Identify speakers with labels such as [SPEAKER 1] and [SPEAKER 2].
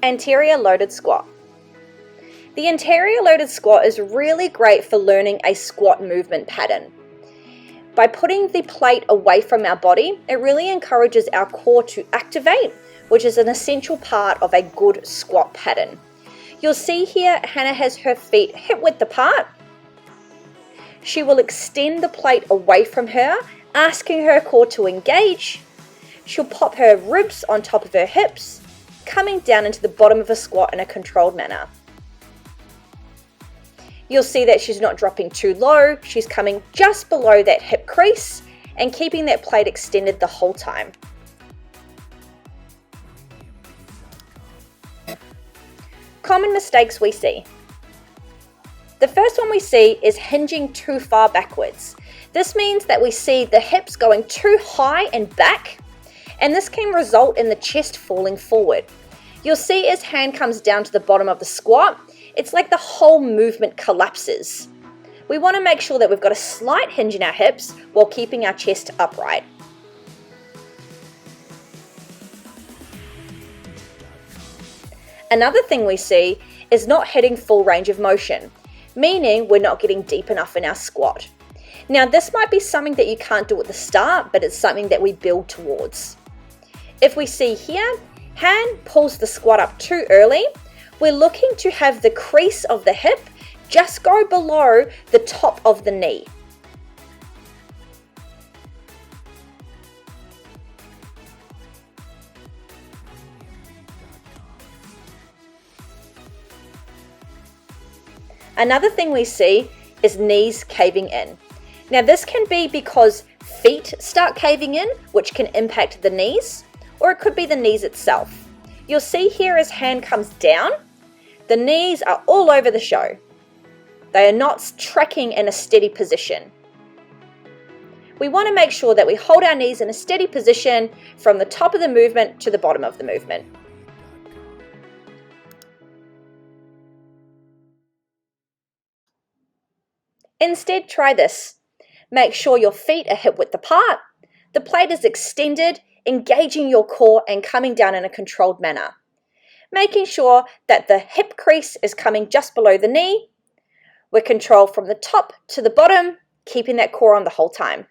[SPEAKER 1] Anterior loaded squat. The anterior loaded squat is really great for learning a squat movement pattern. By putting the plate away from our body, it really encourages our core to activate, which is an essential part of a good squat pattern. You'll see here Hannah has her feet hip width apart. She will extend the plate away from her, asking her core to engage. She'll pop her ribs on top of her hips, coming down into the bottom of a squat in a controlled manner. You'll see that she's not dropping too low, she's coming just below that hip crease and keeping that plate extended the whole time. Common mistakes we see. The first one we see is hinging too far backwards. This means that we see the hips going too high and back, and this can result in the chest falling forward. You'll see as hand comes down to the bottom of the squat, it's like the whole movement collapses. We want to make sure that we've got a slight hinge in our hips while keeping our chest upright. Another thing we see is not hitting full range of motion, meaning we're not getting deep enough in our squat. Now this might be something that you can't do at the start, but it's something that we build towards. If we see here, hand pulls the squat up too early, we're looking to have the crease of the hip just go below the top of the knee. Another thing we see is knees caving in. Now this can be because feet start caving in, which can impact the knees, or it could be the knees itself. You'll see here as hand comes down, the knees are all over the show. They are not tracking in a steady position. We want to make sure that we hold our knees in a steady position from the top of the movement to the bottom of the movement. Instead, try this. Make sure your feet are hip width apart, the plate is extended, engaging your core and coming down in a controlled manner. Making sure that the hip crease is coming just below the knee. We're controlled from the top to the bottom, keeping that core on the whole time.